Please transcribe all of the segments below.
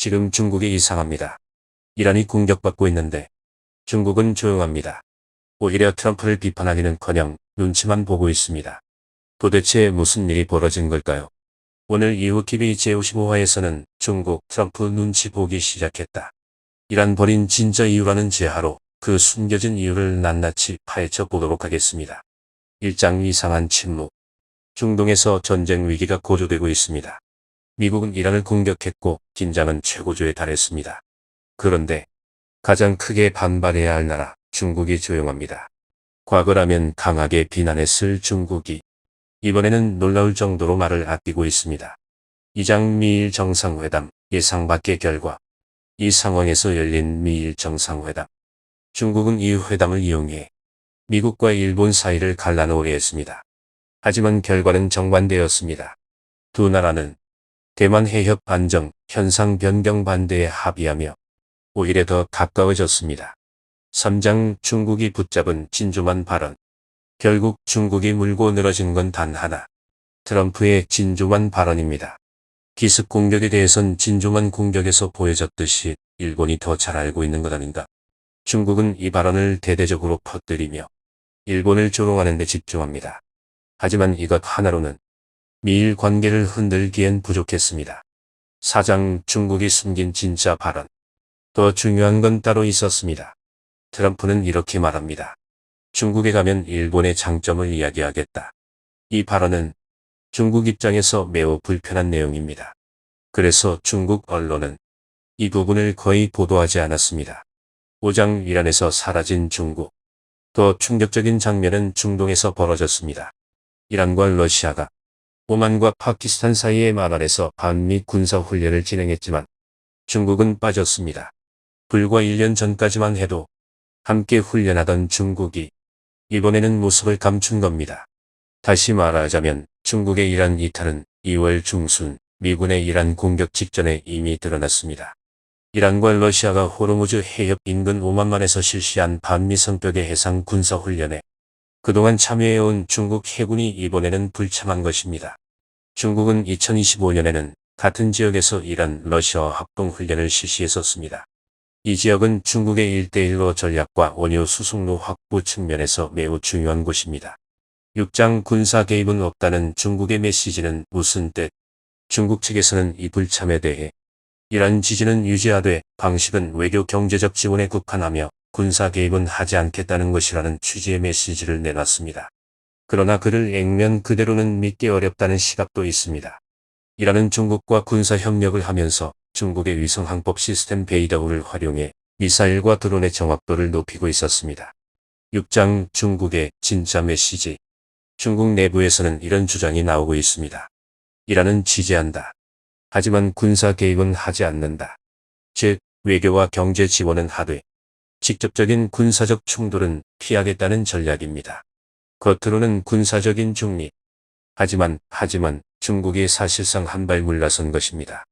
지금 중국이 이상합니다. 이란이 공격받고 있는데 중국은 조용합니다. 오히려 트럼프를 비판하기는커녕 눈치만 보고 있습니다. 도대체 무슨 일이 벌어진 걸까요? 오늘 이후 TV 제55화에서는 중국 트럼프 눈치 보기 시작했다. 이란 버린 진짜 이유라는 제하로 그 숨겨진 이유를 낱낱이 파헤쳐 보도록 하겠습니다. 1장 이상한 침묵. 중동에서 전쟁 위기가 고조되고 있습니다. 미국은 이란을 공격했고 긴장은 최고조에 달했습니다. 그런데 가장 크게 반발해야 할 나라 중국이 조용합니다. 과거라면 강하게 비난했을 중국이 이번에는 놀라울 정도로 말을 아끼고 있습니다. 2장 미일 정상회담 예상 밖의 결과. 이 상황에서 열린 미일 정상회담. 중국은 이 회담을 이용해 미국과 일본 사이를 갈라놓으려 했습니다. 하지만 결과는 정반대였습니다. 두 나라는 대만 해협 안정 현상 변경 반대에 합의하며 오히려 더 가까워졌습니다. 3장 중국이 붙잡은 진주만 발언. 결국 중국이 물고 늘어진 건 단 하나. 트럼프의 진주만 발언입니다. 기습 공격에 대해선 진주만 공격에서 보여졌듯이 일본이 더 잘 알고 있는 것 아닌가. 중국은 이 발언을 대대적으로 퍼뜨리며 일본을 조롱하는 데 집중합니다. 하지만 이것 하나로는 미일 관계를 흔들기엔 부족했습니다. 4장 중국이 숨긴 진짜 발언. 더 중요한 건 따로 있었습니다. 트럼프는 이렇게 말합니다. 중국에 가면 일본의 장점을 이야기하겠다. 이 발언은 중국 입장에서 매우 불편한 내용입니다. 그래서 중국 언론은 이 부분을 거의 보도하지 않았습니다. 5장 이란에서 사라진 중국. 더 충격적인 장면은 중동에서 벌어졌습니다. 이란과 러시아가 오만과 파키스탄 사이의 마발에서 반미 군사훈련을 진행했지만 중국은 빠졌습니다. 불과 1년 전까지만 해도 함께 훈련하던 중국이 이번에는 모습을 감춘 겁니다. 다시 말하자면 중국의 이란 이탈은 2월 중순 미군의 이란 공격 직전에 이미 드러났습니다. 이란과 러시아가 호르무즈 해협 인근 오만만에서 실시한 반미 성격의 해상 군사훈련에 그동안 참여해온 중국 해군이 이번에는 불참한 것입니다. 중국은 2025년에는 같은 지역에서 이란, 러시아와 합동훈련을 실시했었습니다. 이 지역은 중국의 1대1로 전략과 원유 수송로 확보 측면에서 매우 중요한 곳입니다. 6장 군사 개입은 없다는 중국의 메시지는 무슨 뜻? 중국 측에서는 이 불참에 대해 이란 지지는 유지하되 방식은 외교 경제적 지원에 국한하며 군사 개입은 하지 않겠다는 것이라는 취지의 메시지를 내놨습니다. 그러나 그를 액면 그대로는 믿기 어렵다는 시각도 있습니다. 이란은 중국과 군사 협력을 하면서 중국의 위성 항법 시스템 베이더우를 활용해 미사일과 드론의 정확도를 높이고 있었습니다. 6장 중국의 진짜 메시지. 중국 내부에서는 이런 주장이 나오고 있습니다. 이란은 지지한다. 하지만 군사 개입은 하지 않는다. 즉, 외교와 경제 지원은 하되 직접적인 군사적 충돌은 피하겠다는 전략입니다. 겉으로는 군사적인 중립. 하지만 중국이 사실상 한 발 물러선 것입니다.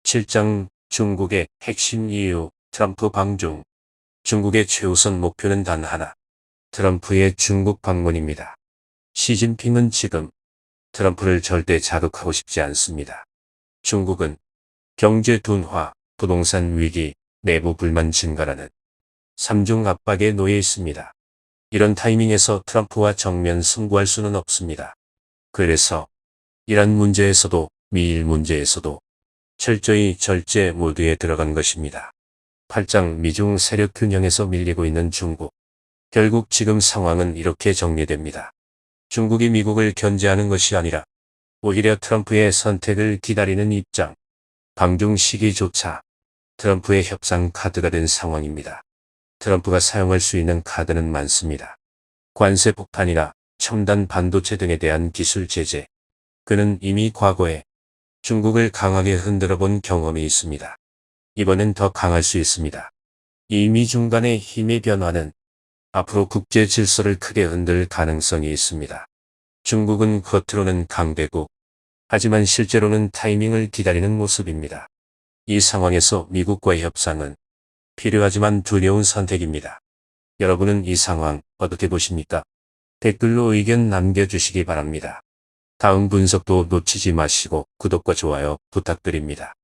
7장 중국의 핵심 이유 트럼프 방중. 중국의 최우선 목표는 단 하나. 트럼프의 중국 방문입니다. 시진핑은 지금 트럼프를 절대 자극하고 싶지 않습니다. 중국은 경제 둔화, 부동산 위기, 내부 불만 증가라는 3중 압박에 놓여 있습니다. 이런 타이밍에서 트럼프와 정면 승부할 수는 없습니다. 그래서 이란 문제에서도 미일 문제에서도 철저히 절제 모드에 들어간 것입니다. 8장 미중 세력 균형에서 밀리고 있는 중국. 결국 지금 상황은 이렇게 정리됩니다. 중국이 미국을 견제하는 것이 아니라 오히려 트럼프의 선택을 기다리는 입장. 방중 시기조차 트럼프의 협상 카드가 된 상황입니다. 트럼프가 사용할 수 있는 카드는 많습니다. 관세 폭탄이나 첨단 반도체 등에 대한 기술 제재. 그는 이미 과거에 중국을 강하게 흔들어 본 경험이 있습니다. 이번엔 더 강할 수 있습니다. 이 미중 간의 힘의 변화는 앞으로 국제 질서를 크게 흔들 가능성이 있습니다. 중국은 겉으로는 강대국, 하지만 실제로는 타이밍을 기다리는 모습입니다. 이 상황에서 미국과의 협상은 필요하지만 두려운 선택입니다. 여러분은 이 상황 어떻게 보십니까? 댓글로 의견 남겨주시기 바랍니다. 다음 분석도 놓치지 마시고 구독과 좋아요 부탁드립니다.